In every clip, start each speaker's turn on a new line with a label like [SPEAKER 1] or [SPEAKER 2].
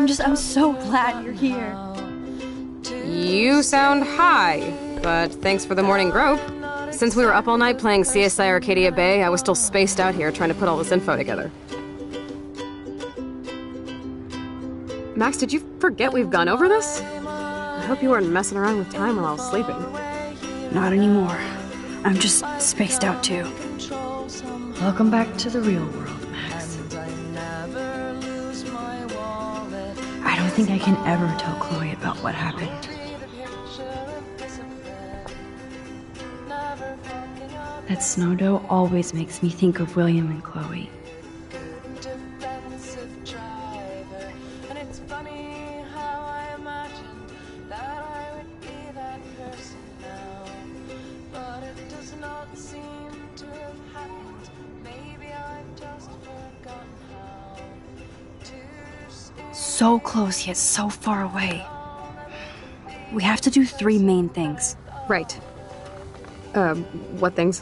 [SPEAKER 1] I'm so glad you're here.
[SPEAKER 2] You sound high, but thanks for the morning grope. Since we were up all night playing CSI Arcadia Bay, I was still spaced out here trying to put all this info together. Max, did you forget we've gone over this? I hope you weren't messing around with time while I was sleeping.
[SPEAKER 1] Not anymore. I'm just spaced out too. Welcome back to the real world, Max. I don't think I can ever tell Chloe about what happened. That snow dough always makes me think of William and Chloe. So close yet so far away. We have to do 3 main things.
[SPEAKER 2] Right. What things?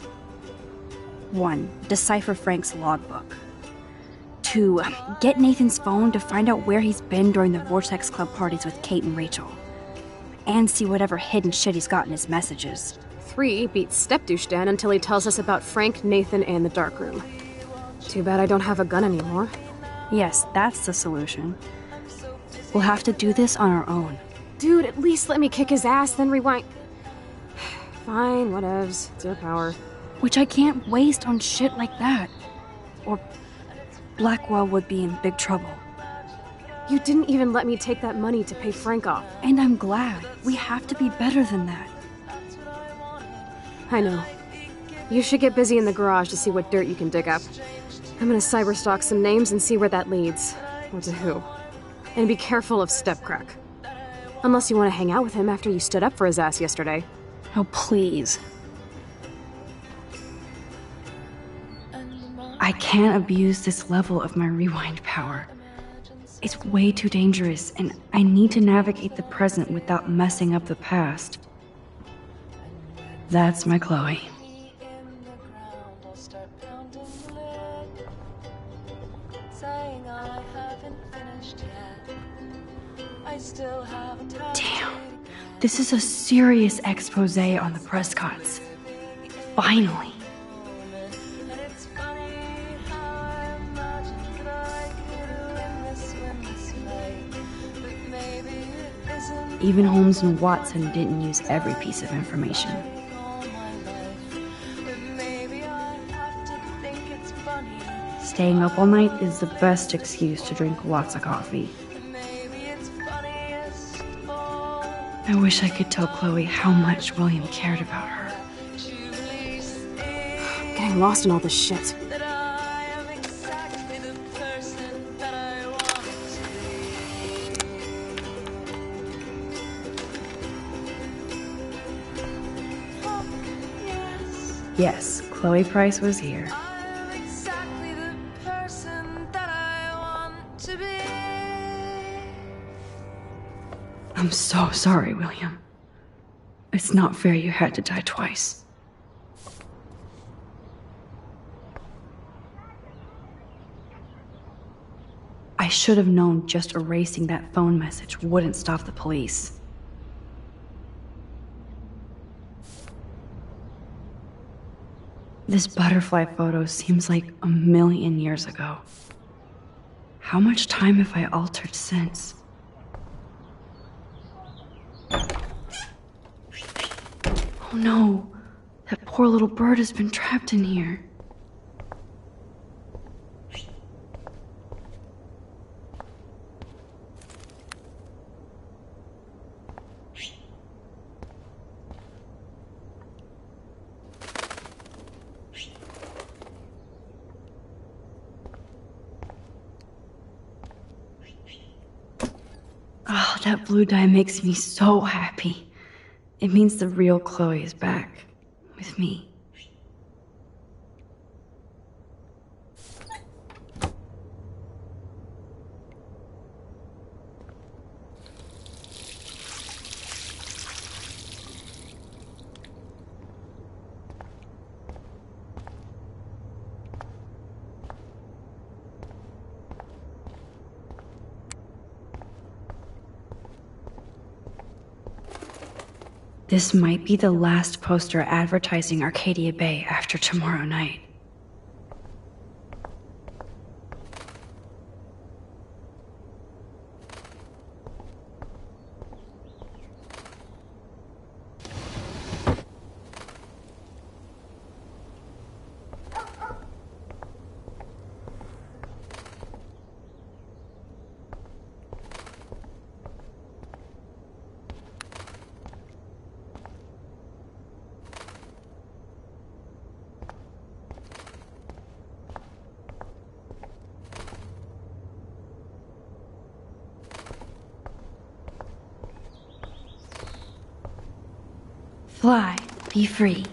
[SPEAKER 1] 1. Decipher Frank's logbook. 2. Get Nathan's phone to find out where he's been during the Vortex Club parties with Kate and Rachel. And see whatever hidden shit he's got in his messages.
[SPEAKER 2] 3. Beat Stepdouche Dan until he tells us about Frank, Nathan, and the dark room. Too bad I don't have a gun anymore.
[SPEAKER 1] Yes, that's the solution. We'll have to do this on our own.
[SPEAKER 2] Dude, at least let me kick his ass, then rewind. Fine, whatevs. It's your power.
[SPEAKER 1] Which I can't waste on shit like that. Or Blackwell would be in big trouble.
[SPEAKER 2] You didn't even let me take that money to pay Frank off.
[SPEAKER 1] And I'm glad. We have to be better than that.
[SPEAKER 2] I know. You should get busy in the garage to see what dirt you can dig up. I'm gonna cyberstalk some names and see where that leads. Or to who. And be careful of Stepcrack. Unless you want to hang out with him after you stood up for his ass yesterday.
[SPEAKER 1] Oh, please. I can't abuse this level of my rewind power. It's way too dangerous, and I need to navigate the present without messing up the past. That's my Chloe. Damn. This is a serious expose on the Prescotts. Finally. Even Holmes and Watson didn't use every piece of information. Staying up all night is the best excuse to drink lots of coffee. I wish I could tell Chloe how much William cared about her.
[SPEAKER 2] I'm getting lost in all this shit.
[SPEAKER 1] Yes, Chloe Price was here. I'm so sorry, William. It's not fair you had to die twice. I should have known just erasing that phone message wouldn't stop the police. This butterfly photo seems like a million years ago. How much time have I altered since? Oh no, that poor little bird has been trapped in here. Oh, that blue dye makes me so happy. It means the real Chloe is back, with me. This might be the last poster advertising Arcadia Bay after tomorrow night. Fly, be free.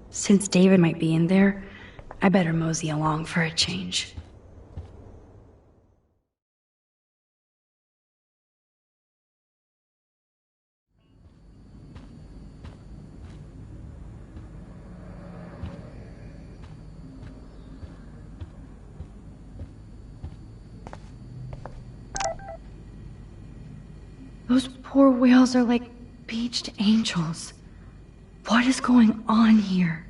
[SPEAKER 1] Since David might be in there, I better mosey along for a change. Those poor whales are like beached angels. What is going on here?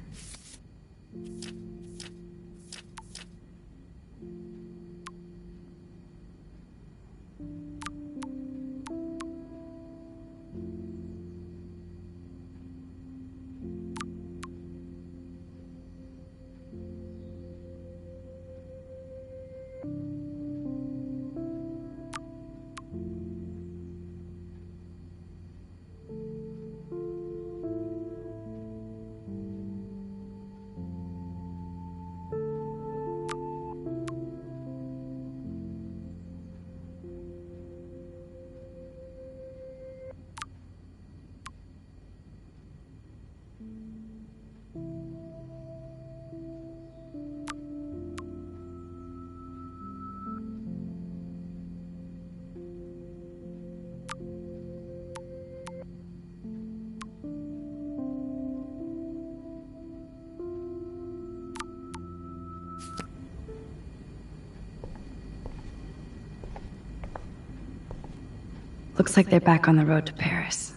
[SPEAKER 1] Looks like they're back on the road to Paris.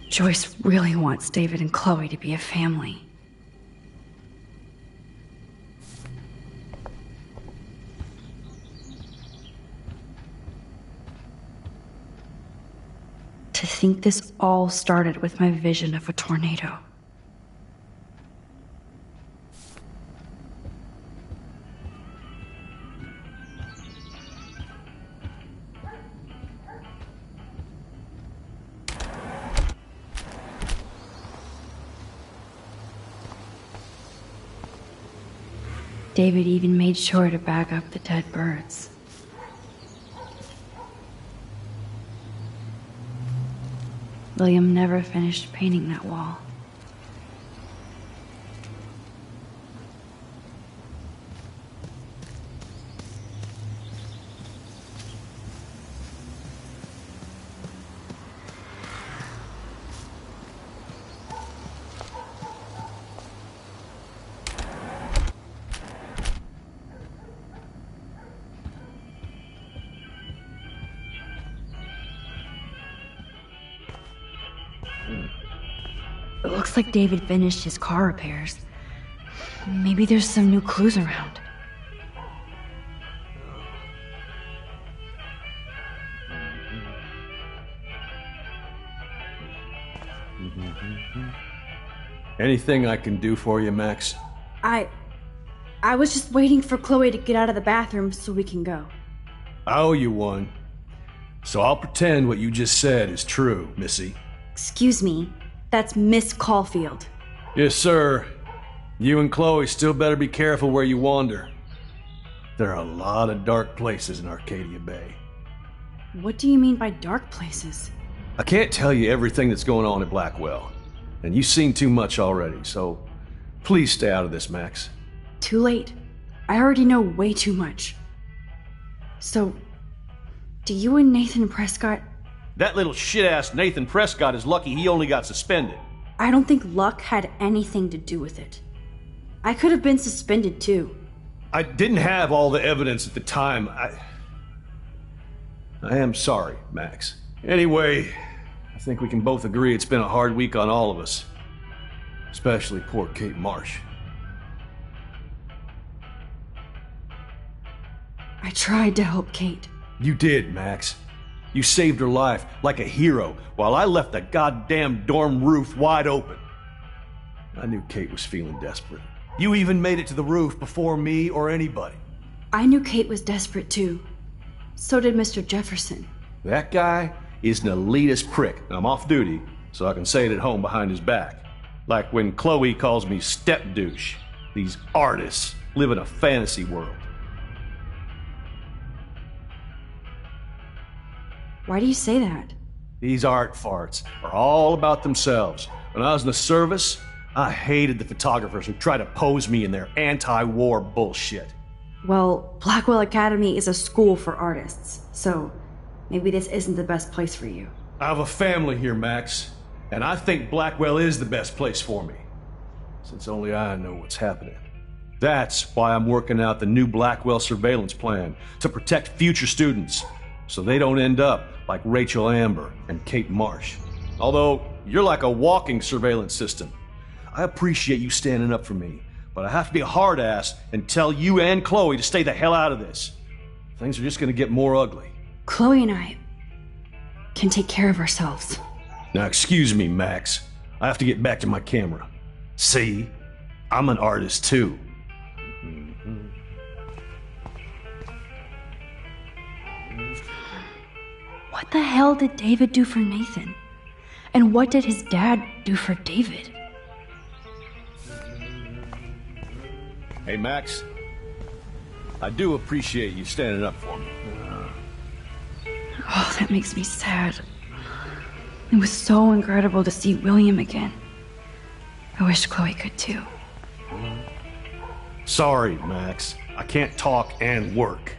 [SPEAKER 1] Joyce really wants David and Chloe to be a family. To think this all started with my vision of a tornado. David even made sure to bag up the dead birds. William never finished painting that wall. It looks like David finished his car repairs. Maybe there's some new clues around.
[SPEAKER 3] Anything I can do for you, Max?
[SPEAKER 1] I was just waiting for Chloe to get out of the bathroom so we can go.
[SPEAKER 3] I owe you one. So I'll pretend what you just said is true, Missy.
[SPEAKER 1] Excuse me, that's Miss Caulfield.
[SPEAKER 3] Yes, sir. You and Chloe still better be careful where you wander. There are a lot of dark places in Arcadia Bay.
[SPEAKER 1] What do you mean by dark places?
[SPEAKER 3] I can't tell you everything that's going on at Blackwell, and you've seen too much already, so please stay out of this, Max.
[SPEAKER 1] Too late. I already know way too much. So, Do you and Nathan Prescott...
[SPEAKER 3] That little shit-ass Nathan Prescott is lucky he only got suspended.
[SPEAKER 1] I don't think luck had anything to do with it. I could have been suspended too.
[SPEAKER 3] I didn't have all the evidence at the time. I am sorry, Max. Anyway, I think we can both agree it's been a hard week on all of us. Especially poor Kate Marsh.
[SPEAKER 1] I tried to help Kate.
[SPEAKER 3] You did, Max. You saved her life like a hero while I left the goddamn dorm roof wide open. I knew Kate was feeling desperate. You even made it to the roof before me or anybody.
[SPEAKER 1] I knew Kate was desperate too. So did Mr. Jefferson.
[SPEAKER 3] That guy is an elitist prick, and I'm off duty, so I can say it at home behind his back. Like when Chloe calls me step douche. These artists live in a fantasy world.
[SPEAKER 1] Why do you say that?
[SPEAKER 3] These art farts are all about themselves. When I was in the service, I hated the photographers who try to pose me in their anti-war bullshit.
[SPEAKER 1] Well, Blackwell Academy is a school for artists, so maybe this isn't the best place for you.
[SPEAKER 3] I have a family here, Max, and I think Blackwell is the best place for me, since only I know what's happening. That's why I'm working out the new Blackwell surveillance plan to protect future students, so they don't end up like Rachel Amber and Kate Marsh. Although, you're like a walking surveillance system. I appreciate you standing up for me, but I have to be a hard ass and tell you and Chloe to stay the hell out of this. Things are just gonna get more ugly.
[SPEAKER 1] Chloe and I can take care of ourselves.
[SPEAKER 3] Now excuse me, Max. I have to get back to my camera. See? I'm an artist too.
[SPEAKER 1] What the hell did David do for Nathan? And what did his dad do for David?
[SPEAKER 3] Hey, Max. I do appreciate you standing up for me.
[SPEAKER 1] Oh, that makes me sad. It was so incredible to see William again. I wish Chloe could too.
[SPEAKER 3] Sorry, Max. I can't talk and work.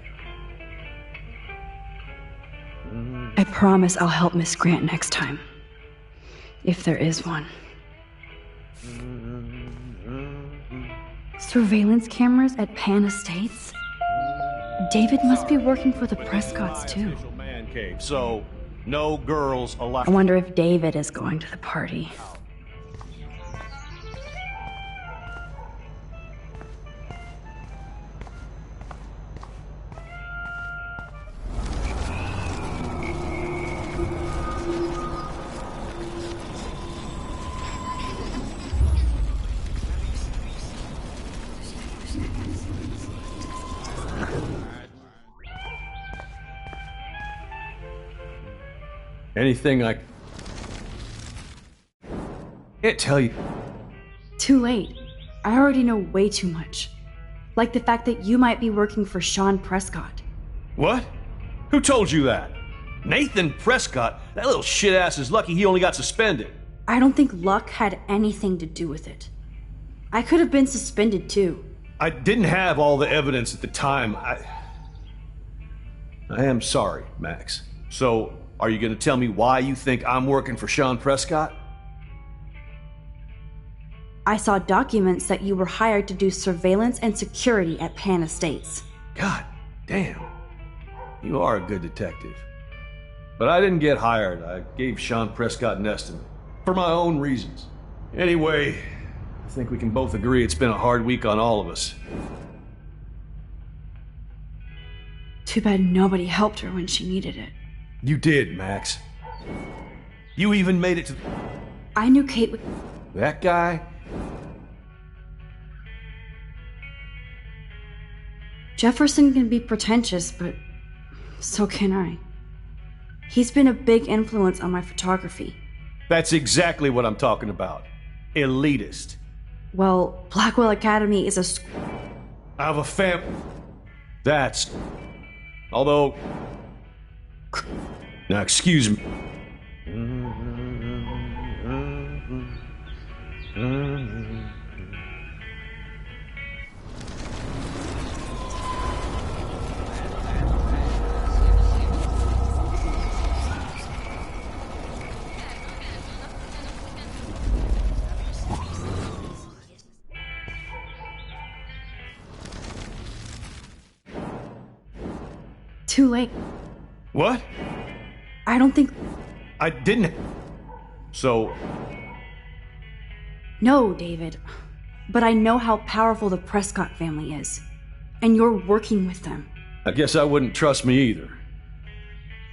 [SPEAKER 1] I promise I'll help Miss Grant next time. If there is one. Surveillance cameras at Pan Estates? David must be working for the Prescotts too.
[SPEAKER 3] Man cave, so no girls allowed.
[SPEAKER 1] I wonder if David is going to the party.
[SPEAKER 3] Anything I can't tell you.
[SPEAKER 1] Too late. I already know way too much. Like the fact that you might be working for Sean Prescott.
[SPEAKER 3] What? Who told you that? Nathan Prescott? That little shit-ass is lucky he only got suspended.
[SPEAKER 1] I don't think luck had anything to do with it. I could have been suspended too.
[SPEAKER 3] I didn't have all the evidence at the time. I am sorry, Max. So, are you going to tell me why you think I'm working for Sean Prescott?
[SPEAKER 1] I saw documents that you were hired to do surveillance and security at Pan Estates.
[SPEAKER 3] God damn. You are a good detective. But I didn't get hired. I gave Sean Prescott an estimate. For my own reasons. Anyway, I think we can both agree it's been a hard week on all of us.
[SPEAKER 1] Too bad nobody helped her when she needed it.
[SPEAKER 3] You did, Max. You even made it to...
[SPEAKER 1] I knew Kate would...
[SPEAKER 3] That guy?
[SPEAKER 1] Jefferson can be pretentious, but so can I. He's been a big influence on my photography.
[SPEAKER 3] That's exactly what I'm talking about. Elitist.
[SPEAKER 1] Well, Blackwell Academy is a school.
[SPEAKER 3] I have a That's... Although... Now, excuse me.
[SPEAKER 1] Too late.
[SPEAKER 3] What?
[SPEAKER 1] I don't think...
[SPEAKER 3] I didn't... So...
[SPEAKER 1] No, David. But I know how powerful the Prescott family is. And you're working with them.
[SPEAKER 3] I guess I wouldn't trust me either.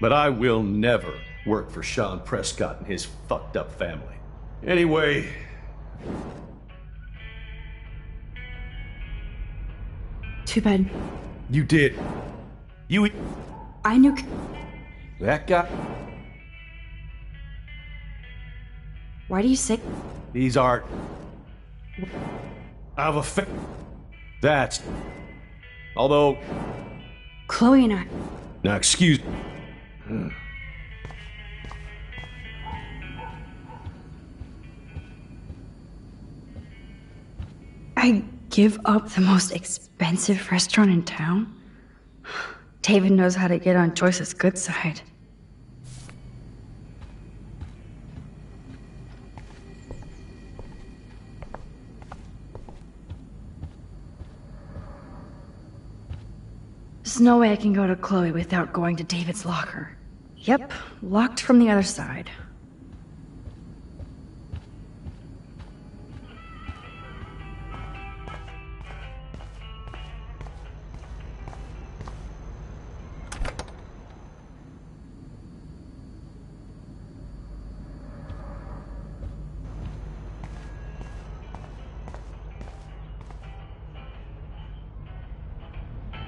[SPEAKER 3] But I will never work for Sean Prescott and his fucked up family. Anyway...
[SPEAKER 1] Too bad.
[SPEAKER 3] You did. You...
[SPEAKER 1] I knew...
[SPEAKER 3] That guy...
[SPEAKER 1] Why do you say...
[SPEAKER 3] These are... I have a That's... Although...
[SPEAKER 1] Chloe and I...
[SPEAKER 3] Now, excuse...
[SPEAKER 1] I give up the most expensive restaurant in town? David knows how to get on Joyce's good side. There's no way I can go to Chloe without going to David's locker. Yep, locked from the other side.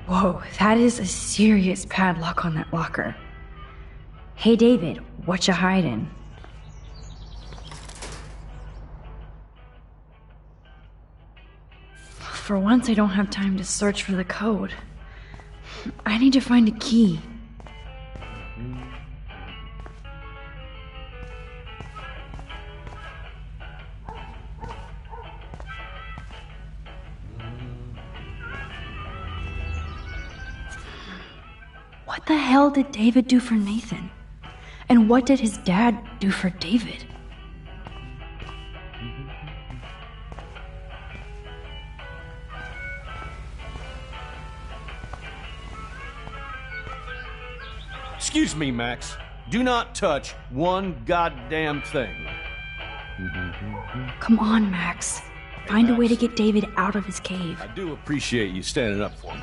[SPEAKER 1] Whoa, that is a serious padlock on that locker. Hey David, what you hiding? For once I don't have time to search for the code. I need to find a key. What the hell did David do for Nathan? And what did his dad do for David?
[SPEAKER 3] Excuse me, Max. Do not touch one goddamn thing.
[SPEAKER 1] Come on, Max. Find a way to get David out of his cave.
[SPEAKER 3] I do appreciate you standing up for me.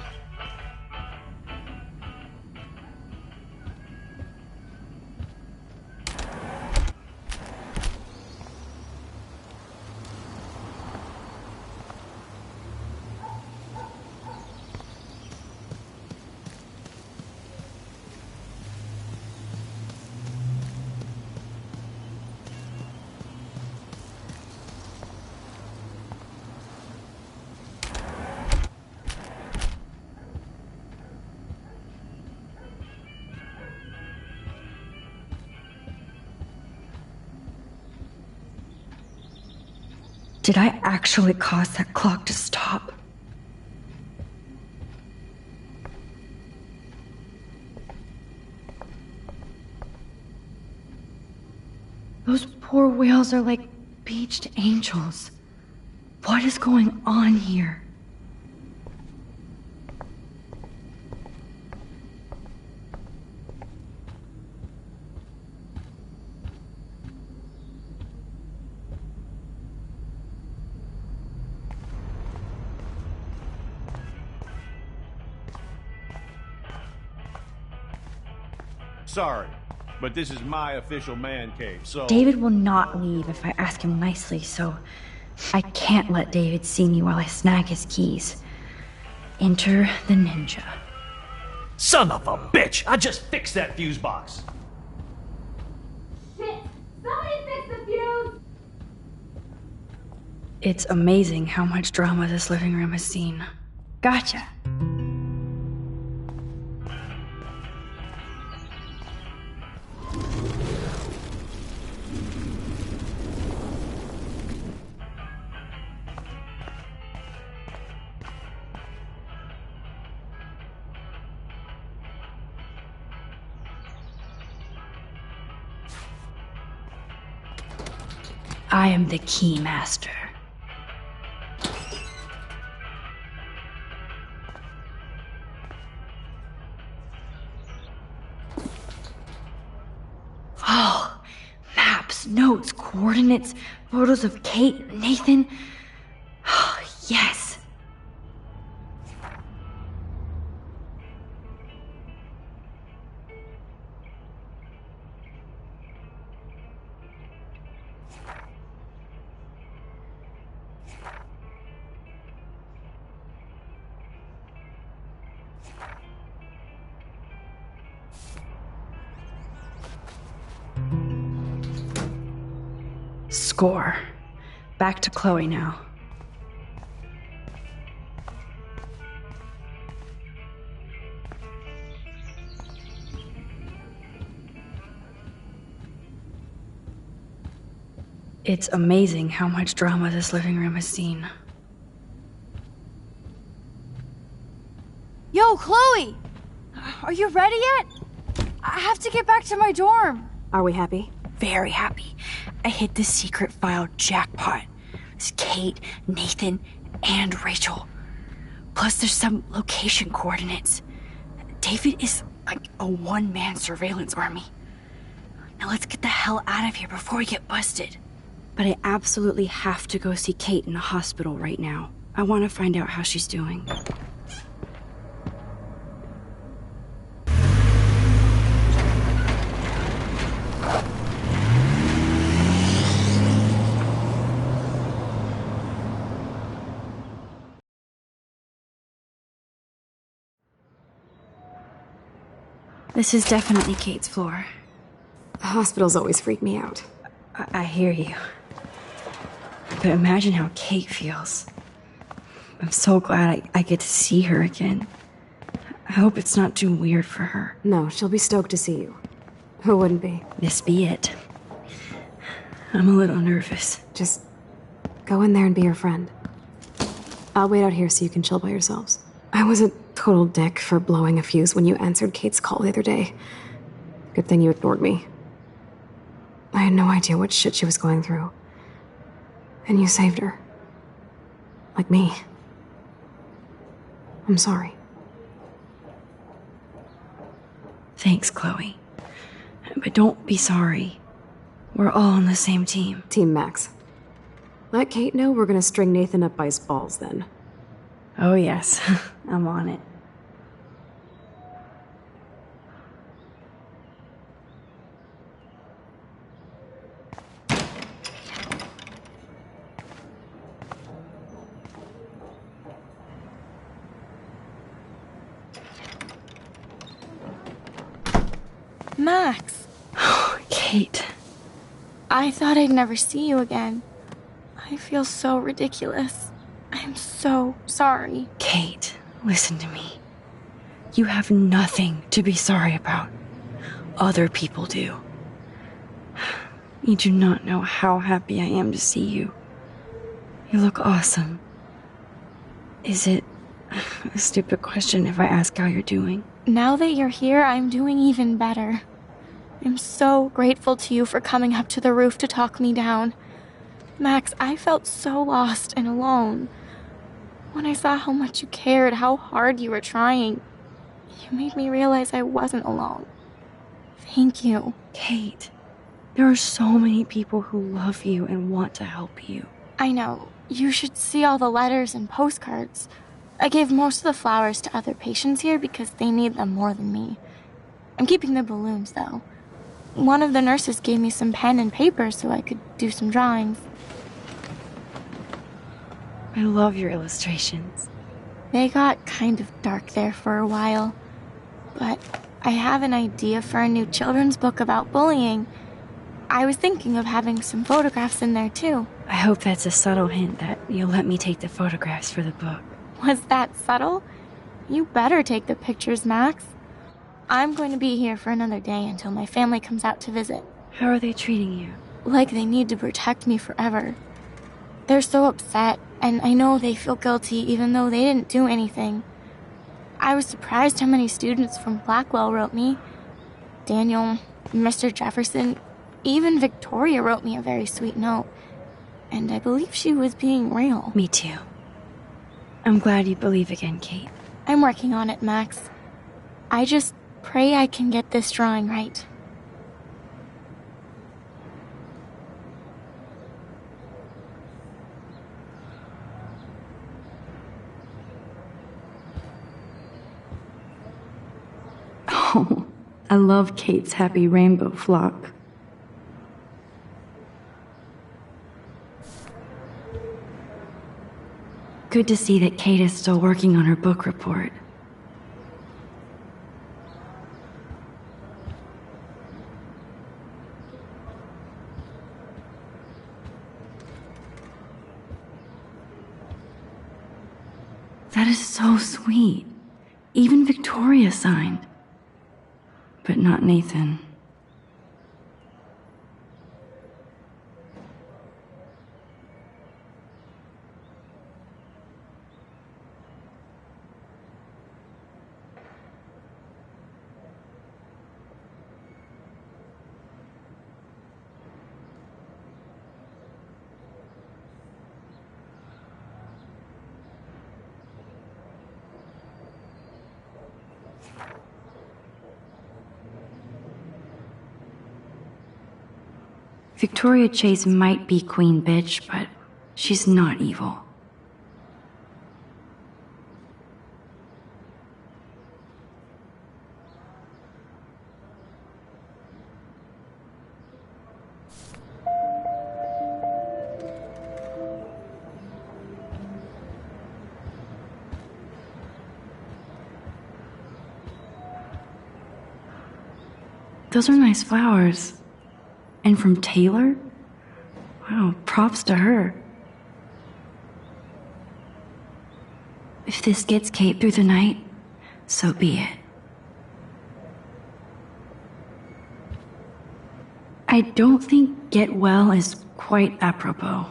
[SPEAKER 1] Did I actually cause that clock to stop? Those poor whales are like beached angels. What is going on here?
[SPEAKER 3] Sorry, but this is my official man cave, so...
[SPEAKER 1] David will not leave if I ask him nicely, so I can't let David see me while I snag his keys. Enter the ninja.
[SPEAKER 3] Son of a bitch! I just fixed that fuse box!
[SPEAKER 2] Shit! Somebody fix the fuse!
[SPEAKER 1] It's amazing how much drama this living room has seen. Gotcha. I am the key master. Oh, maps, notes, coordinates, photos of Kate, Nathan. Oh, yes. Score. Back to Chloe now. It's amazing how much drama this living room has seen.
[SPEAKER 4] Yo, Chloe! Are you ready yet? I have to get back to my dorm.
[SPEAKER 2] Are we happy?
[SPEAKER 1] Very happy. I hit the secret file jackpot. It's Kate, Nathan, and Rachel. Plus there's some location coordinates. David is like a one-man surveillance army. Now let's get the hell out of here before we get busted. But I absolutely have to go see Kate in the hospital right now. I want to find out how she's doing. This is definitely Kate's floor.
[SPEAKER 2] The hospitals always freak me out.
[SPEAKER 1] I hear you. But imagine how Kate feels. I'm so glad I get to see her again. I hope it's not too weird for her.
[SPEAKER 2] No, she'll be stoked to see you. Who wouldn't be?
[SPEAKER 1] This be it. I'm a little nervous.
[SPEAKER 2] Just go in there and be your friend. I'll wait out here so you can chill by yourselves. I was a total dick for blowing a fuse when you answered Kate's call the other day. Good thing you ignored me. I had no idea what shit she was going through. And you saved her. Like me. I'm sorry.
[SPEAKER 1] Thanks, Chloe. But don't be sorry. We're all on the same team.
[SPEAKER 2] Team Max. Let Kate know we're gonna string Nathan up by his balls then.
[SPEAKER 1] Oh yes, I'm on it.
[SPEAKER 4] Max,
[SPEAKER 1] Kate.
[SPEAKER 4] I thought I'd never see you again. I feel so ridiculous. I'm so sorry.
[SPEAKER 1] Kate, listen to me. You have nothing to be sorry about. Other people do. You do not know how happy I am to see you. You look awesome. Is it a stupid question if I ask how you're doing?
[SPEAKER 4] Now that you're here, I'm doing even better. I'm so grateful to you for coming up to the roof to talk me down. Max, I felt so lost and alone. When I saw how much you cared, how hard you were trying, you made me realize I wasn't alone. Thank you.
[SPEAKER 1] Kate, there are so many people who love you and want to help you.
[SPEAKER 4] I know. You should see all the letters and postcards. I gave most of the flowers to other patients here because they need them more than me. I'm keeping the balloons, though. One of the nurses gave me some pen and paper so I could do some drawings.
[SPEAKER 1] I love your illustrations.
[SPEAKER 4] They got kind of dark there for a while. But I have an idea for a new children's book about bullying. I was thinking of having some photographs in there, too.
[SPEAKER 1] I hope that's a subtle hint that you'll let me take the photographs for the book.
[SPEAKER 4] Was that subtle? You better take the pictures, Max. I'm going to be here for another day until my family comes out to visit.
[SPEAKER 1] How are they treating you?
[SPEAKER 4] Like they need to protect me forever. They're so upset, and I know they feel guilty even though they didn't do anything. I was surprised how many students from Blackwell wrote me. Daniel, Mr. Jefferson, even Victoria wrote me a very sweet note. And I believe she was being real.
[SPEAKER 1] Me too. I'm glad you believe again, Kate.
[SPEAKER 4] I'm working on it, Max. I just pray I can get this drawing right.
[SPEAKER 1] Oh, I love Kate's happy rainbow flock. Good to see that Kate is still working on her book report. That is so sweet. Even Victoria signed. But not Nathan. Victoria Chase might be Queen Bitch, but she's not evil. Those are nice flowers. And from Taylor? Wow, props to her. If this gets Kate through the night, so be it. I don't think get well is quite apropos.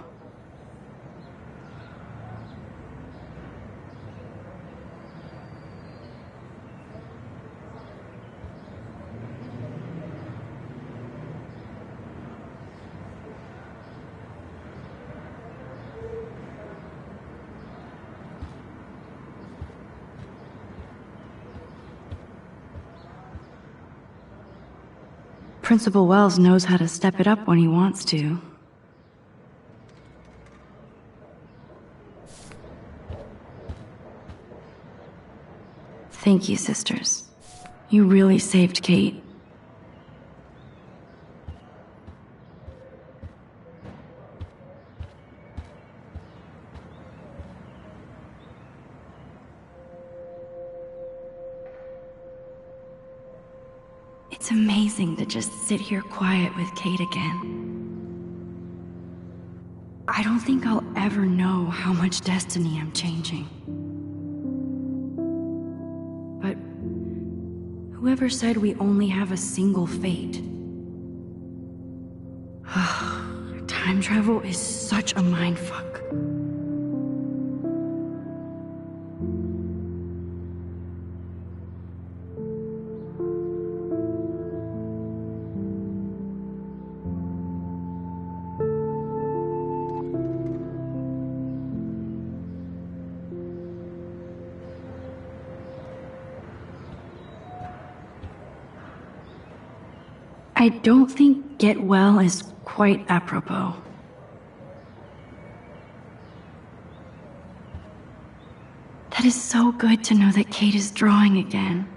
[SPEAKER 1] Principal Wells knows how to step it up when he wants to. Thank you, sisters. You really saved Kate. It's amazing to just sit here quiet with Kate again. I don't think I'll ever know how much destiny I'm changing. But whoever said we only have a single fate? Time travel is such a mindfuck. I don't think get well is quite apropos. That is so good to know that Kate is drawing again.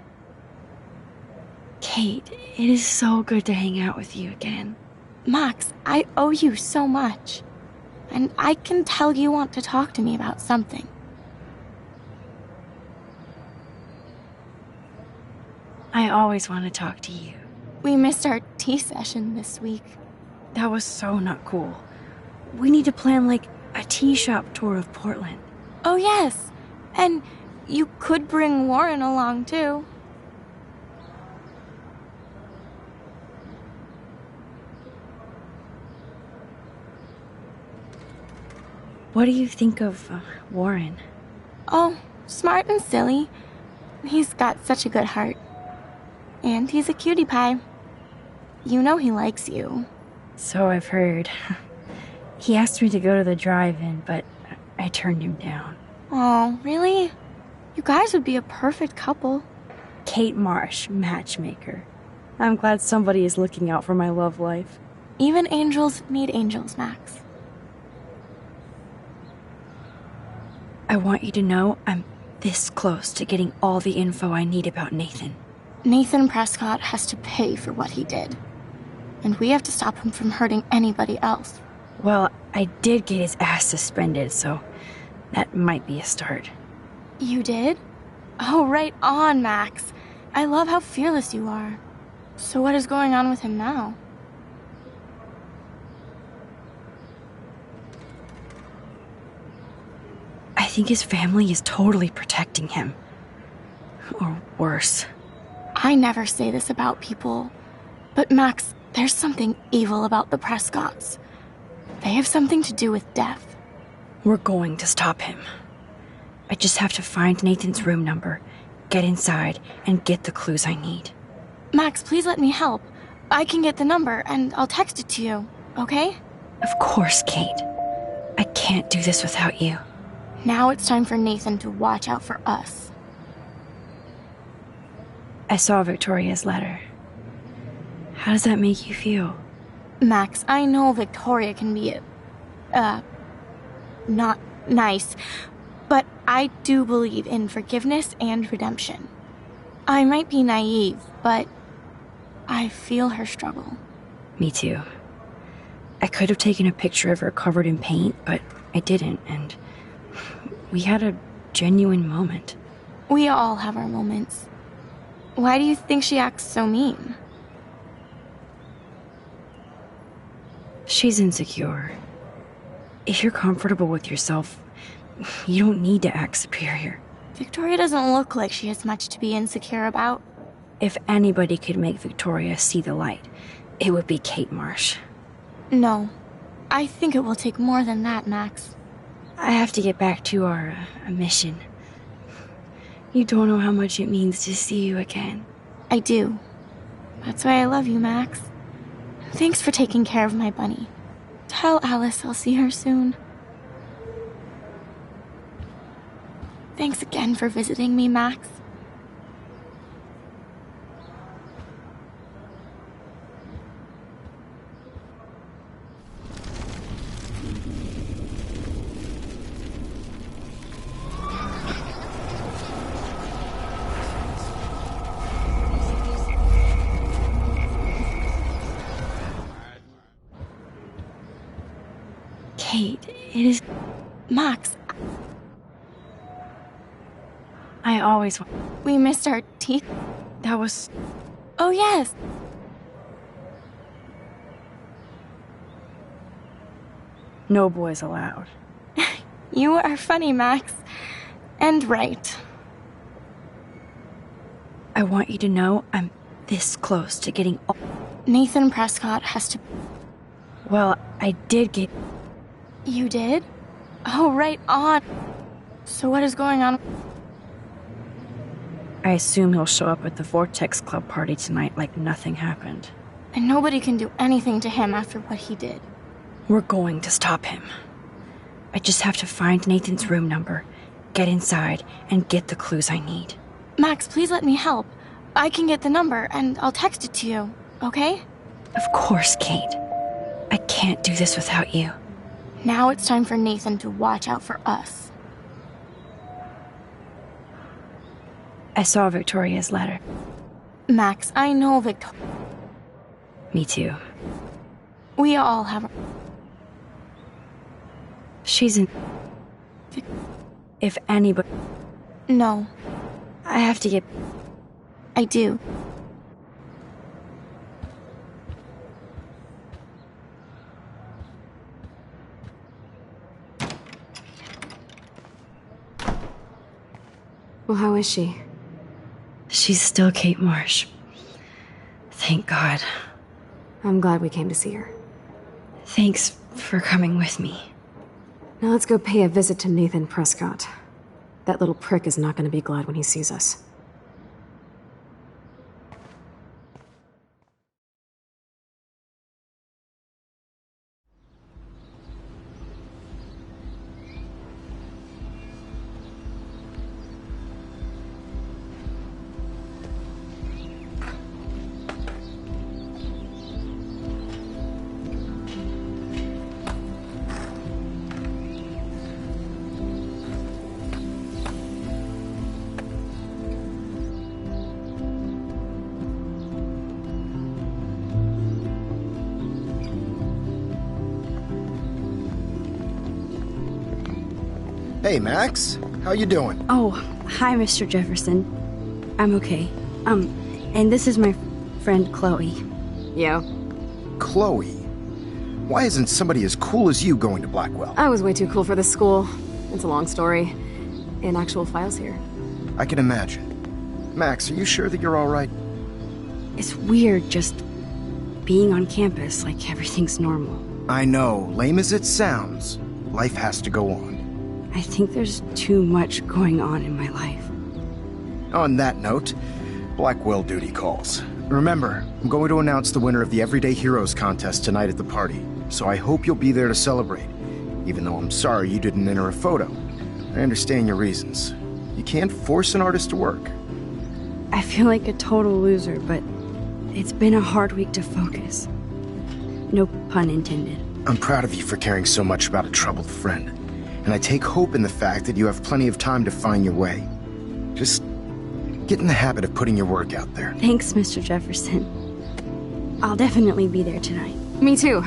[SPEAKER 1] Kate, it is so good to hang out with you again.
[SPEAKER 4] Max, I owe you so much. And I can tell you want to talk to me about something.
[SPEAKER 1] I always want to talk to you.
[SPEAKER 4] We missed our tea session this week.
[SPEAKER 1] That was so not cool. We need to plan, like, a tea shop tour of Portland.
[SPEAKER 4] Oh, yes. And you could bring Warren along, too.
[SPEAKER 1] What do you think of Warren?
[SPEAKER 4] Oh, smart and silly. He's got such a good heart. And he's a cutie pie. You know he likes you.
[SPEAKER 1] So I've heard. He asked me to go to the drive-in, but I turned him down.
[SPEAKER 4] Oh, really? You guys would be a perfect couple.
[SPEAKER 1] Kate Marsh, matchmaker. I'm glad somebody is looking out for my love life.
[SPEAKER 4] Even angels need angels, Max.
[SPEAKER 1] I want you to know I'm this close to getting all the info I need about Nathan.
[SPEAKER 4] Nathan Prescott has to pay for what he did. And we have to stop him from hurting anybody else.
[SPEAKER 1] Well, I did get his ass suspended, so that might be a start.
[SPEAKER 4] You did? Oh, right on, Max. I love how fearless you are. So what is going on with him now?
[SPEAKER 1] I think his family is totally protecting him. Or worse.
[SPEAKER 4] I never say this about people, but Max, there's something evil about the Prescotts. They have something to do with death.
[SPEAKER 1] We're going to stop him. I just have to find Nathan's room number, get inside, and get the clues I need.
[SPEAKER 4] Max, please let me help. I can get the number, and I'll text it to you, okay?
[SPEAKER 1] Of course, Kate. I can't do this without you.
[SPEAKER 4] Now it's time for Nathan to watch out for us.
[SPEAKER 1] I saw Victoria's letter. How does that make you feel?
[SPEAKER 4] Max, I know Victoria can be, not nice, but I do believe in forgiveness and redemption. I might be naive, but I feel her struggle.
[SPEAKER 1] Me too. I could have taken a picture of her covered in paint, but I didn't, and we had a genuine moment.
[SPEAKER 4] We all have our moments. Why do you think she acts so mean?
[SPEAKER 1] She's insecure. If you're comfortable with yourself, you don't need to act superior.
[SPEAKER 4] Victoria doesn't look like she has much to be insecure about.
[SPEAKER 1] If anybody could make Victoria see the light, it would be Kate Marsh.
[SPEAKER 4] No. I think it will take more than that, Max.
[SPEAKER 1] I have to get back to our mission. You don't know how much it means to see you again.
[SPEAKER 4] I do. That's why I love you, Max. Thanks for taking care of my bunny. Tell Alice I'll see her soon. Thanks again for visiting me, Max.
[SPEAKER 1] Kate, it is...
[SPEAKER 4] Max,
[SPEAKER 1] I always...
[SPEAKER 4] we missed our teeth.
[SPEAKER 1] That was...
[SPEAKER 4] Oh, yes.
[SPEAKER 1] No boys allowed.
[SPEAKER 4] You are funny, Max. And right.
[SPEAKER 1] I want you to know I'm this close to getting...
[SPEAKER 4] Nathan Prescott has to...
[SPEAKER 1] Well, I did get...
[SPEAKER 4] You did? Oh, right on. So what is going on?
[SPEAKER 1] I assume he'll show up at the Vortex Club party tonight like nothing happened.
[SPEAKER 4] And nobody can do anything to him after what he did.
[SPEAKER 1] We're going to stop him. I just have to find Nathan's room number, get inside, and get the clues I need.
[SPEAKER 4] Max, please let me help. I can get the number, and I'll text it to you, okay?
[SPEAKER 1] Of course, Kate. I can't do this without you.
[SPEAKER 4] Now it's time for Nathan to watch out for us.
[SPEAKER 1] I saw Victoria's letter.
[SPEAKER 4] Max, I know Victoria.
[SPEAKER 1] Me too.
[SPEAKER 4] We all have...
[SPEAKER 1] She's in... If anybody...
[SPEAKER 4] No.
[SPEAKER 1] I have to get...
[SPEAKER 4] I do.
[SPEAKER 2] Well, how is she?
[SPEAKER 1] She's still Kate Marsh. Thank God.
[SPEAKER 2] I'm glad we came to see her.
[SPEAKER 1] Thanks for coming with me.
[SPEAKER 2] Now let's go pay a visit to Nathan Prescott. That little prick is not going to be glad when he sees us.
[SPEAKER 5] Hey, Max. How you doing?
[SPEAKER 1] Oh, hi, Mr. Jefferson. I'm okay. And this is my friend Chloe.
[SPEAKER 2] Yo.
[SPEAKER 5] Chloe. Why isn't somebody as cool as you going to Blackwell?
[SPEAKER 2] I was way too cool for this school. It's a long story. In actual files here.
[SPEAKER 5] I can imagine. Max, are you sure that you're alright?
[SPEAKER 1] It's weird just being on campus like everything's normal.
[SPEAKER 5] I know, lame as it sounds, life has to go on.
[SPEAKER 1] I think there's too much going on in my life.
[SPEAKER 5] On that note, Blackwell duty calls. Remember, I'm going to announce the winner of the Everyday Heroes contest tonight at the party, so I hope you'll be there to celebrate, even though I'm sorry you didn't enter a photo. I understand your reasons. You can't force an artist to work.
[SPEAKER 1] I feel like a total loser, but it's been a hard week to focus. No pun intended.
[SPEAKER 5] I'm proud of you for caring so much about a troubled friend, and I take hope in the fact that you have plenty of time to find your way. Just get in the habit of putting your work out there.
[SPEAKER 1] Thanks, Mr. Jefferson. I'll definitely be there tonight.
[SPEAKER 2] Me too.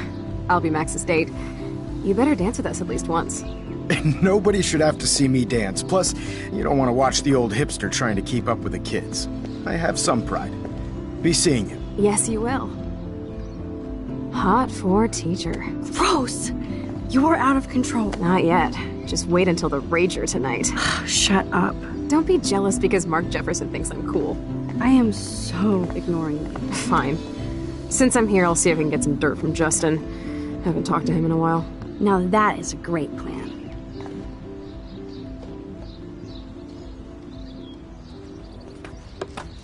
[SPEAKER 2] I'll be Max's date. You better dance with us at least once.
[SPEAKER 5] Nobody should have to see me dance. Plus, you don't want to watch the old hipster trying to keep up with the kids. I have some pride. Be seeing you.
[SPEAKER 2] Yes, you will. Hot for teacher.
[SPEAKER 1] Gross! You're out of control.
[SPEAKER 2] Not yet. Just wait until the Rager tonight.
[SPEAKER 1] Shut up.
[SPEAKER 2] Don't be jealous because Mark Jefferson thinks I'm cool.
[SPEAKER 1] I am so ignoring you.
[SPEAKER 2] Fine. Since I'm here, I'll see if I can get some dirt from Justin. Haven't talked to him in a while.
[SPEAKER 1] Now that is a great plan.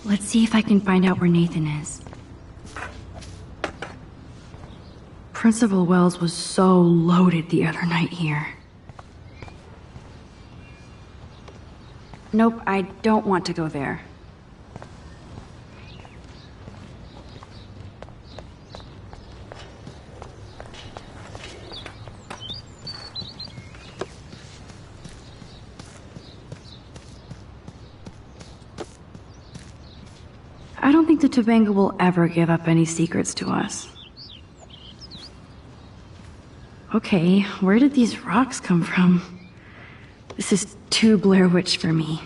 [SPEAKER 1] Let's see if I can find out where Nathan is. Principal Wells was so loaded the other night here. Nope, I don't want to go there. I don't think the Tobanga will ever give up any secrets to us. Okay, where did these rocks come from? This is too Blair Witch for me.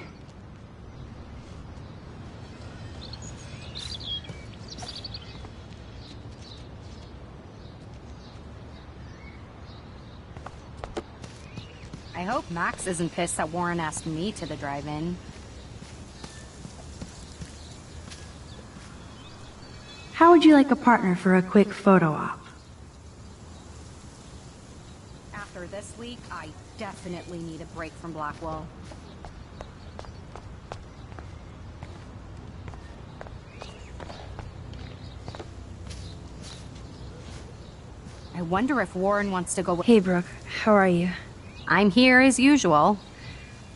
[SPEAKER 6] I hope Max isn't pissed that Warren asked me to the drive-in.
[SPEAKER 1] How would you like a partner for a quick photo op?
[SPEAKER 6] After this week, I definitely need a break from Blackwell. I wonder if Warren wants to go with—
[SPEAKER 1] Hey, Brooke. How are you?
[SPEAKER 6] I'm here as usual.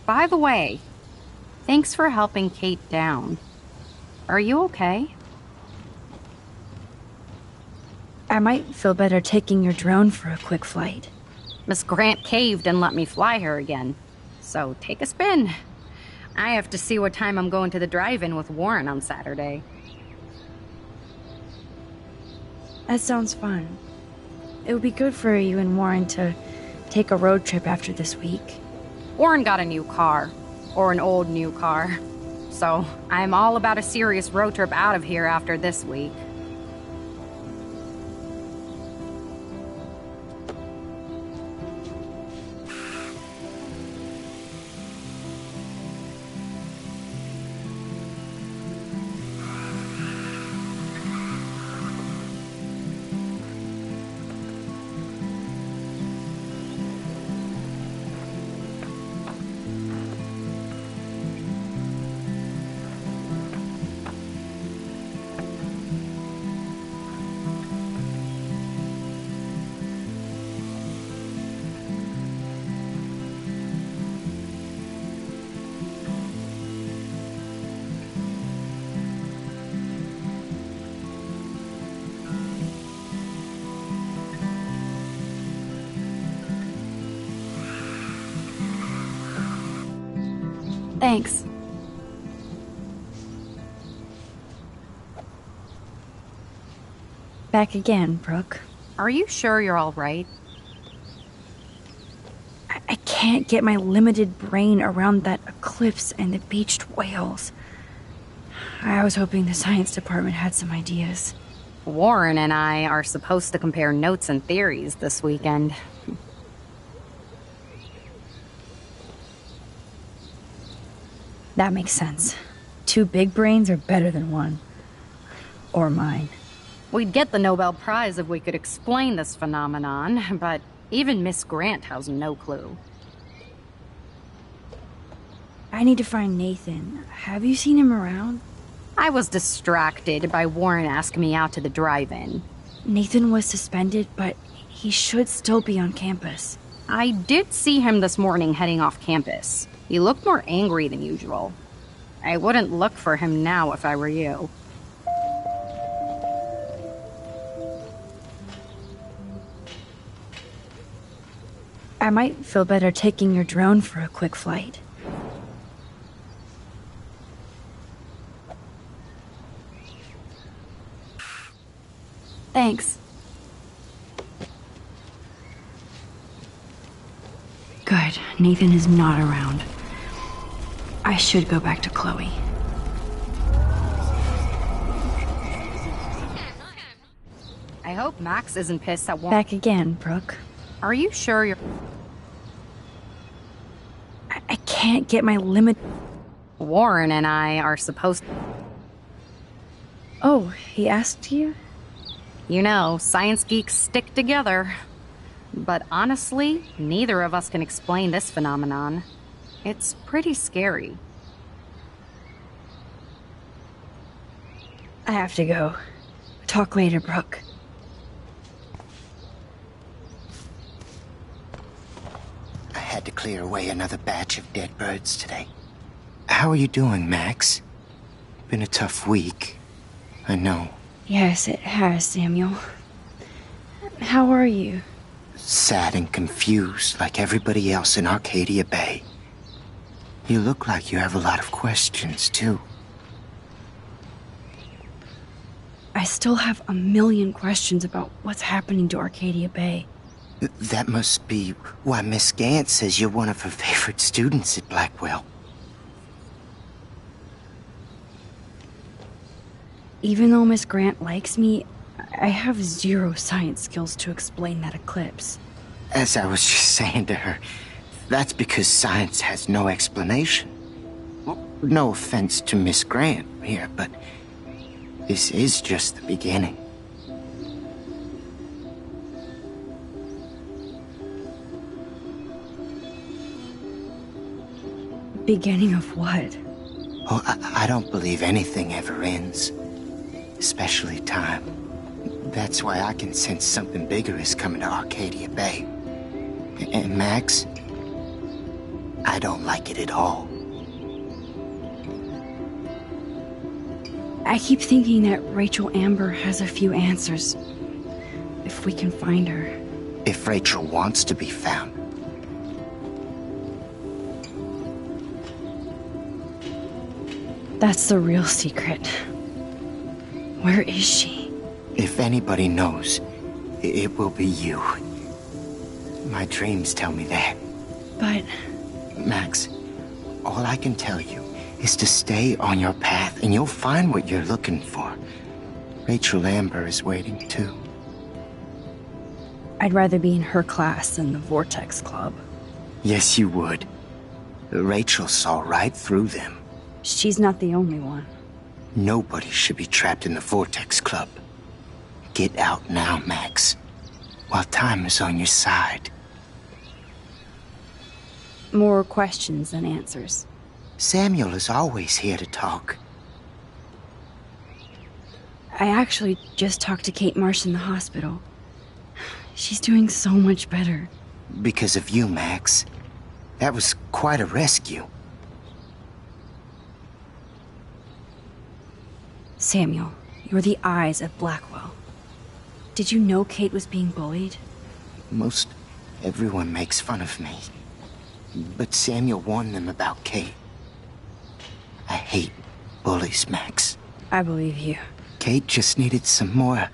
[SPEAKER 6] By the way, thanks for helping Kate down. Are you okay?
[SPEAKER 1] I might feel better taking your drone for a quick flight.
[SPEAKER 6] Miss Grant caved and let me fly her again. So take a spin. I have to see what time I'm going to the drive-in with Warren on Saturday.
[SPEAKER 1] That sounds fun. It would be good for you and Warren to take a road trip after this week.
[SPEAKER 6] Warren got a new car. Or an old new car. So I'm all about a serious road trip out of here after this week.
[SPEAKER 1] Thanks. Back again, Brooke.
[SPEAKER 6] Are you sure you're all right?
[SPEAKER 1] I can't can't get my limited brain around that eclipse and the beached whales. I was hoping the science department had some ideas.
[SPEAKER 6] Warren and I are supposed to compare notes and theories this weekend.
[SPEAKER 1] That makes sense. 2 big brains are better than 1. Or mine.
[SPEAKER 6] We'd get the Nobel Prize if we could explain this phenomenon, but even Miss Grant has no clue.
[SPEAKER 1] I need to find Nathan. Have you seen him around?
[SPEAKER 6] I was distracted by Warren asking me out to the drive-in.
[SPEAKER 1] Nathan was suspended, but he should still be on campus.
[SPEAKER 6] I did see him this morning heading off campus. He looked more angry than usual. I wouldn't look for him now if I were you.
[SPEAKER 1] I might feel better taking your drone for a quick flight. Thanks. Good. Nathan is not around. I should go back to Chloe.
[SPEAKER 6] I hope Max isn't pissed at Warren.
[SPEAKER 1] Back again, Brooke.
[SPEAKER 6] Are you sure you're...
[SPEAKER 1] I can't get my limit...
[SPEAKER 6] Warren and I are supposed...
[SPEAKER 1] Oh, he asked you?
[SPEAKER 6] You know, science geeks stick together. But honestly, neither of us can explain this phenomenon. It's pretty scary.
[SPEAKER 1] I have to go. Talk later, Brooke.
[SPEAKER 5] I had to clear away another batch of dead birds today. How are you doing, Max? Been a tough week. I know.
[SPEAKER 1] Yes, it has, Samuel. How are you?
[SPEAKER 5] Sad and confused like everybody else in Arcadia Bay. You look like you have a lot of questions, too.
[SPEAKER 1] I still have a million questions about what's happening to Arcadia Bay.
[SPEAKER 5] That must be why Miss Gant says you're one of her favorite students at Blackwell.
[SPEAKER 1] Even though Miss Grant likes me, I have 0 science skills to explain that eclipse.
[SPEAKER 5] As I was just saying to her, that's because science has no explanation. Well, no offense to Miss Grant here, but this is just the beginning.
[SPEAKER 1] Beginning of what?
[SPEAKER 5] Oh, I don't believe anything ever ends. Especially time. That's why I can sense something bigger is coming to Arcadia Bay. And Max, I don't like it at all.
[SPEAKER 1] I keep thinking that Rachel Amber has a few answers. If we can find her.
[SPEAKER 5] If Rachel wants to be found.
[SPEAKER 1] That's the real secret. Where is she?
[SPEAKER 5] If anybody knows, it will be you. My dreams tell me that.
[SPEAKER 1] But...
[SPEAKER 5] Max, all I can tell you is to stay on your path and you'll find what you're looking for. Rachel Amber is waiting too.
[SPEAKER 1] I'd rather be in her class than the Vortex Club.
[SPEAKER 5] Yes, you would. Rachel saw right through them.
[SPEAKER 1] She's not the only one.
[SPEAKER 5] Nobody should be trapped in the Vortex Club. Get out now, Max, while time is on your side.
[SPEAKER 1] More questions than answers.
[SPEAKER 5] Samuel is always here to talk.
[SPEAKER 1] I actually just talked to Kate Marsh in the hospital. She's doing so much better.
[SPEAKER 5] Because of you, Max. That was quite a rescue.
[SPEAKER 1] Samuel, you're the eyes of Blackwell. Did you know Kate was being bullied?
[SPEAKER 5] Most everyone makes fun of me. But Samuel warned them about Kate. I hate bullies, Max.
[SPEAKER 1] I believe you.
[SPEAKER 5] Kate just needed some more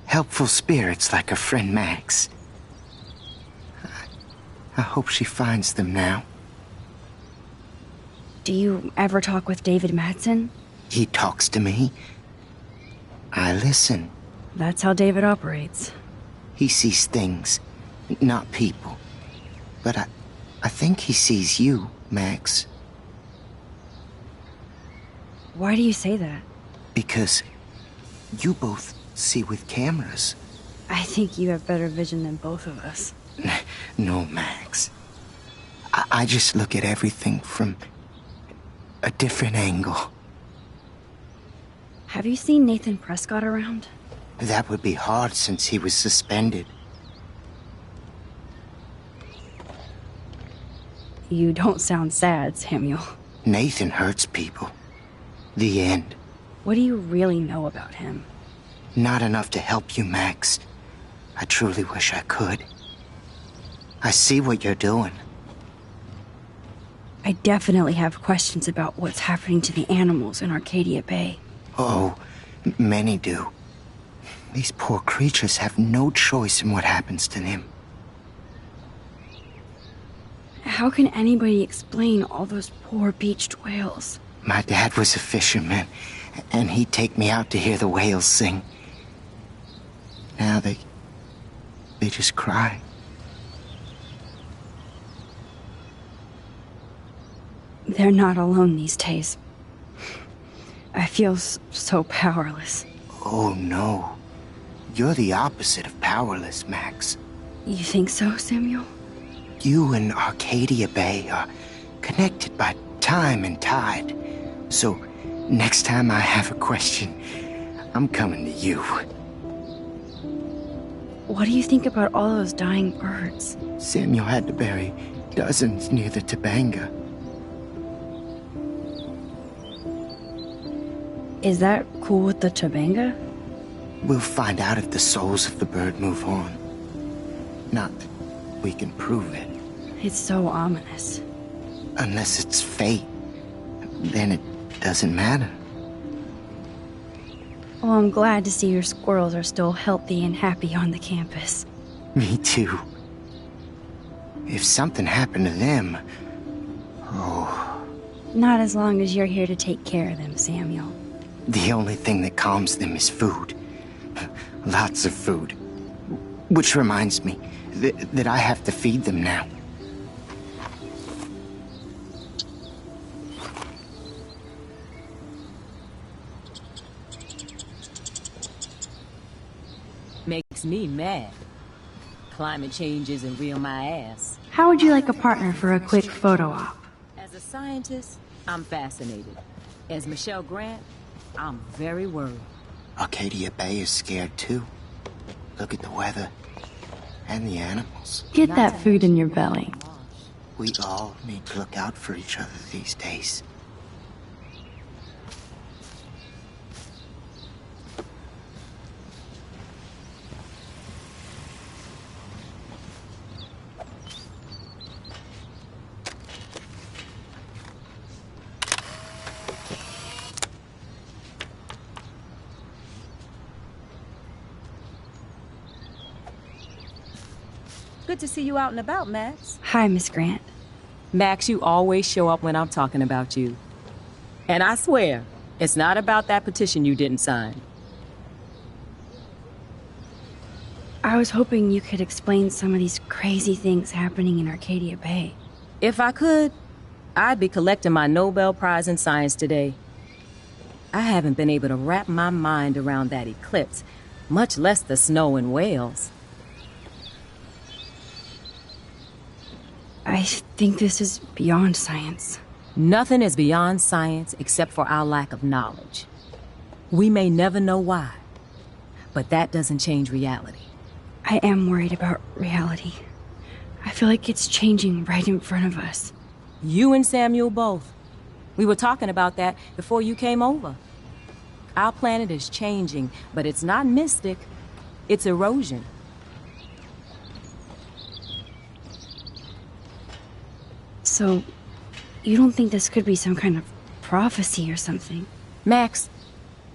[SPEAKER 5] helpful spirits like her friend Max. I hope she finds them now.
[SPEAKER 1] Do you ever talk with David Madsen?
[SPEAKER 5] He talks to me. I listen.
[SPEAKER 1] That's how David operates.
[SPEAKER 5] He sees things, not people. But I think he sees you, Max.
[SPEAKER 1] Why do you say that?
[SPEAKER 5] Because you both see with cameras.
[SPEAKER 1] I think you have better vision than both of us.
[SPEAKER 5] No, Max. I just look at everything from a different angle.
[SPEAKER 1] Have you seen Nathan Prescott around?
[SPEAKER 5] That would be hard since he was suspended.
[SPEAKER 1] You don't sound sad, Samuel.
[SPEAKER 5] Nathan hurts people. The end.
[SPEAKER 1] What do you really know about him?
[SPEAKER 5] Not enough to help you, Max. I truly wish I could. I see what you're doing.
[SPEAKER 1] I definitely have questions about what's happening to the animals in Arcadia Bay.
[SPEAKER 5] Oh, many do. These poor creatures have no choice in what happens to them.
[SPEAKER 1] How can anybody explain all those poor beached whales?
[SPEAKER 5] My dad was a fisherman, and he'd take me out to hear the whales sing. Now they just cry.
[SPEAKER 1] They're not alone these days. I feel so powerless.
[SPEAKER 5] Oh no. You're the opposite of powerless, Max.
[SPEAKER 1] You think so, Samuel?
[SPEAKER 5] You and Arcadia Bay are connected by time and tide. So, next time I have a question, I'm coming to you.
[SPEAKER 1] What do you think about all those dying birds?
[SPEAKER 5] Samuel had to bury dozens near the Tobanga.
[SPEAKER 1] Is that cool with the Tobanga?
[SPEAKER 5] We'll find out if the souls of the bird move on. Not that we can prove it.
[SPEAKER 1] It's so ominous.
[SPEAKER 5] Unless it's fate, then it doesn't matter.
[SPEAKER 1] Well, I'm glad to see your squirrels are still healthy and happy on the campus.
[SPEAKER 5] Me too. If something happened to them... Oh...
[SPEAKER 1] Not as long as you're here to take care of them, Samuel.
[SPEAKER 5] The only thing that calms them is food. Lots of food. Which reminds me that I have to feed them now.
[SPEAKER 7] Makes me mad. Climate change isn't real my ass.
[SPEAKER 1] How would you like a partner for a quick photo op?
[SPEAKER 7] As a scientist, I'm fascinated. As Michelle Grant, I'm very worried.
[SPEAKER 5] Arcadia Bay is scared too. Look at the weather. And the animals.
[SPEAKER 1] Get that food in your belly.
[SPEAKER 5] We all need to look out for each other these days.
[SPEAKER 7] Good to see you out and about, Max.
[SPEAKER 1] Hi, Miss Grant.
[SPEAKER 7] Max, you always show up when I'm talking about you. And I swear, it's not about that petition you didn't sign.
[SPEAKER 1] I was hoping you could explain some of these crazy things happening in Arcadia Bay.
[SPEAKER 7] If I could, I'd be collecting my Nobel Prize in Science today. I haven't been able to wrap my mind around that eclipse, much less the snow in Wales.
[SPEAKER 1] I think this is beyond science.
[SPEAKER 7] Nothing is beyond science except for our lack of knowledge. We may never know why, but that doesn't change reality.
[SPEAKER 1] I am worried about reality. I feel like it's changing right in front of us.
[SPEAKER 7] You and Samuel both. We were talking about that before you came over. Our planet is changing, but it's not mystic. It's erosion.
[SPEAKER 1] So, you don't think this could be some kind of prophecy or something?
[SPEAKER 7] Max,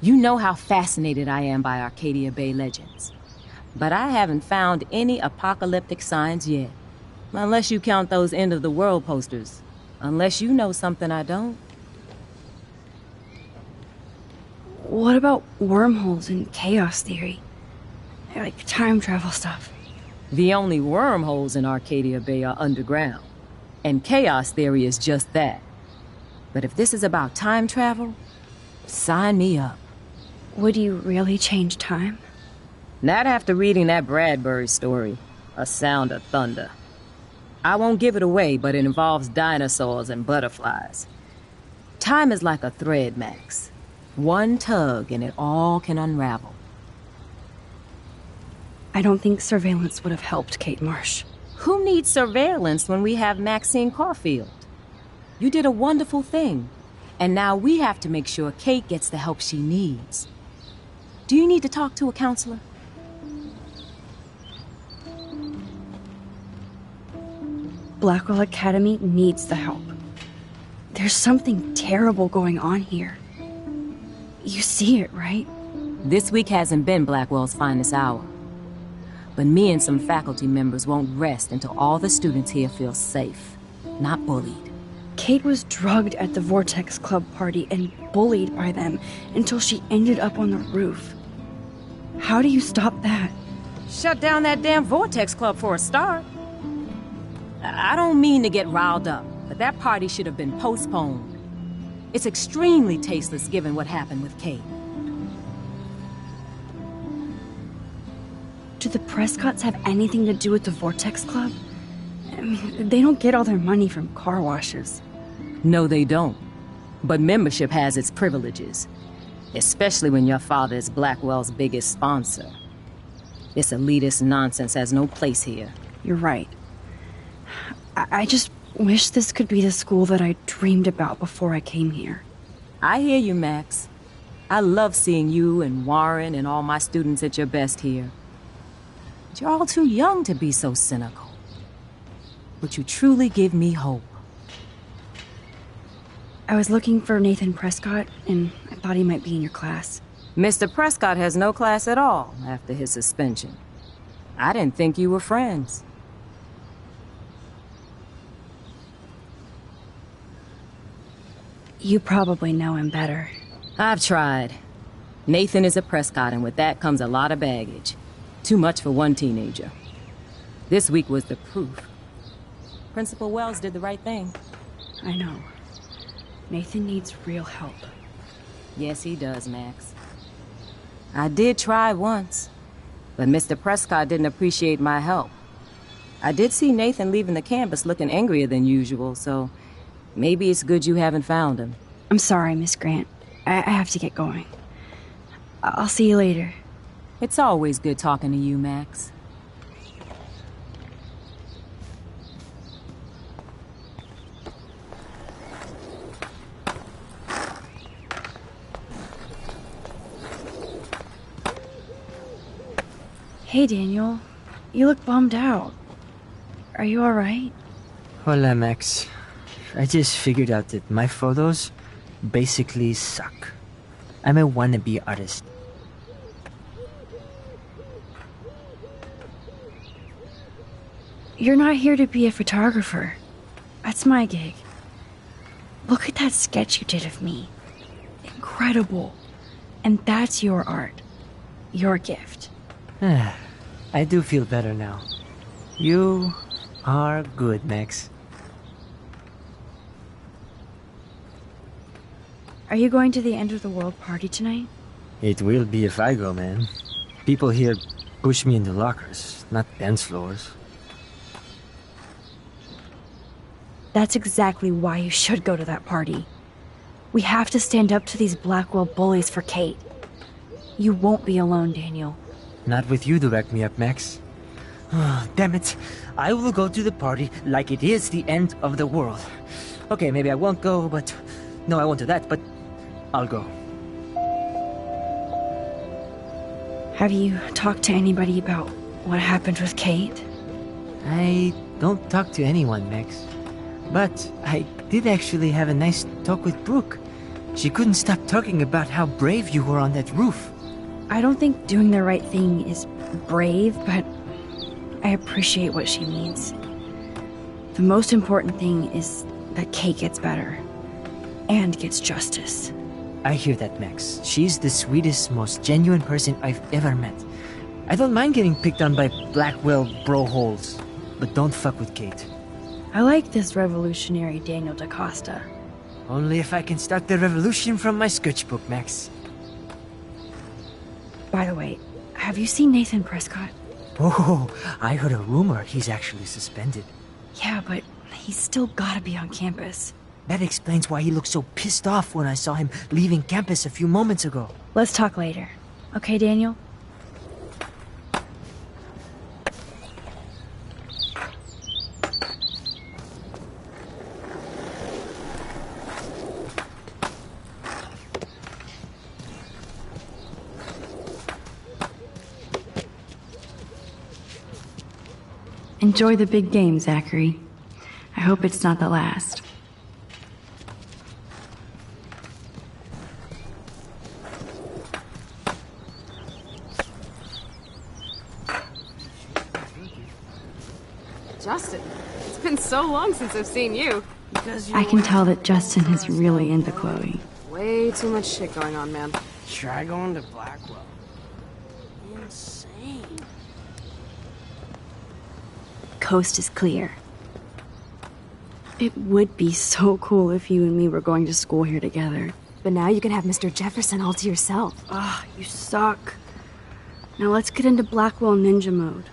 [SPEAKER 7] you know how fascinated I am by Arcadia Bay legends. But I haven't found any apocalyptic signs yet. Unless you count those end-of-the-world posters. Unless you know something I don't.
[SPEAKER 1] What about wormholes and chaos theory? Like time travel stuff.
[SPEAKER 7] The only wormholes in Arcadia Bay are underground. And chaos theory is just that. But if this is about time travel, sign me up.
[SPEAKER 1] Would you really change time?
[SPEAKER 7] Not after reading that Bradbury story, A Sound of Thunder. I won't give it away, but it involves dinosaurs and butterflies. Time is like a thread, Max. One tug and it all can unravel.
[SPEAKER 1] I don't think surveillance would have helped Kate Marsh.
[SPEAKER 7] Who needs surveillance when we have Maxine Caulfield? You did a wonderful thing, and now we have to make sure Kate gets the help she needs. Do you need to talk to a counselor?
[SPEAKER 1] Blackwell Academy needs the help. There's something terrible going on here. You see it, right?
[SPEAKER 7] This week hasn't been Blackwell's finest hour. But me and some faculty members won't rest until all the students here feel safe, not bullied.
[SPEAKER 1] Kate was drugged at the Vortex Club party and bullied by them until she ended up on the roof. How do you stop that?
[SPEAKER 7] Shut down that damn Vortex Club for a start. I don't mean to get riled up, but that party should have been postponed. It's extremely tasteless given what happened with Kate.
[SPEAKER 1] Do the Prescotts have anything to do with the Vortex Club? I mean, they don't get all their money from car washes.
[SPEAKER 7] No, they don't. But membership has its privileges. Especially when your father is Blackwell's biggest sponsor. This elitist nonsense has no place here.
[SPEAKER 1] You're right. I just wish this could be the school that I dreamed about before I came here.
[SPEAKER 7] I hear you, Max. I love seeing you and Warren and all my students at your best here. But you're all too young to be so cynical. But you truly give me hope.
[SPEAKER 1] I was looking for Nathan Prescott, and I thought he might be in your class.
[SPEAKER 7] Mr. Prescott has no class at all after his suspension. I didn't think you were friends.
[SPEAKER 1] You probably know him better.
[SPEAKER 7] I've tried. Nathan is a Prescott, and with that comes a lot of baggage. Too much for one teenager. This week was the proof. Principal Wells did the right thing.
[SPEAKER 1] I know. Nathan needs real help.
[SPEAKER 7] Yes, he does, Max. I did try once, but Mr. Prescott didn't appreciate my help. I did see Nathan leaving the campus looking angrier than usual, so maybe it's good you haven't found him.
[SPEAKER 1] I'm sorry, Miss Grant. I have to get going. I'll see you later.
[SPEAKER 7] It's always good talking to you, Max.
[SPEAKER 1] Hey, Daniel. You look bummed out. Are you alright?
[SPEAKER 8] Hola, Max. I just figured out that my photos basically suck. I'm a wannabe artist.
[SPEAKER 1] You're not here to be a photographer. That's my gig. Look at that sketch you did of me. Incredible. And that's your art. Your gift.
[SPEAKER 8] I do feel better now. You are good, Max.
[SPEAKER 1] Are you going to the end of the world party tonight?
[SPEAKER 8] It will be if I go, man. People here push me into lockers, not dance floors.
[SPEAKER 1] That's exactly why you should go to that party. We have to stand up to these Blackwell bullies for Kate. You won't be alone, Daniel.
[SPEAKER 8] Not with you to back me up, Max. Damn it. I will go to the party like it is the end of the world. Okay, maybe I won't go, but... No, I won't do that, but I'll go.
[SPEAKER 1] Have you talked to anybody about what happened with Kate?
[SPEAKER 8] I don't talk to anyone, Max. But I did actually have a nice talk with Brooke. She couldn't stop talking about how brave you were on that roof.
[SPEAKER 1] I don't think doing the right thing is brave, but I appreciate what she means. The most important thing is that Kate gets better. And gets justice.
[SPEAKER 8] I hear that, Max. She's the sweetest, most genuine person I've ever met. I don't mind getting picked on by Blackwell bro-holes, but don't fuck with Kate.
[SPEAKER 1] I like this revolutionary Daniel DaCosta.
[SPEAKER 8] Only if I can start the revolution from my sketchbook, Max.
[SPEAKER 1] By the way, have you seen Nathan Prescott?
[SPEAKER 8] Oh, I heard a rumor he's actually suspended.
[SPEAKER 1] Yeah, but he's still gotta be on campus.
[SPEAKER 8] That explains why he looked so pissed off when I saw him leaving campus a few moments ago.
[SPEAKER 1] Let's talk later. Okay, Daniel? Enjoy the big game, Zachary. I hope it's not the last.
[SPEAKER 2] Justin, it's been so long since I've seen you.
[SPEAKER 1] I can tell that Justin is really into Chloe.
[SPEAKER 2] Way too much shit going on, man.
[SPEAKER 9] Try going to Blackwell. Insane.
[SPEAKER 1] Coast is clear. It would be so cool if you and me were going to school here together.
[SPEAKER 2] But now you can have Mr. Jefferson all to yourself.
[SPEAKER 1] Ah, you suck. Now let's get into Blackwell ninja mode.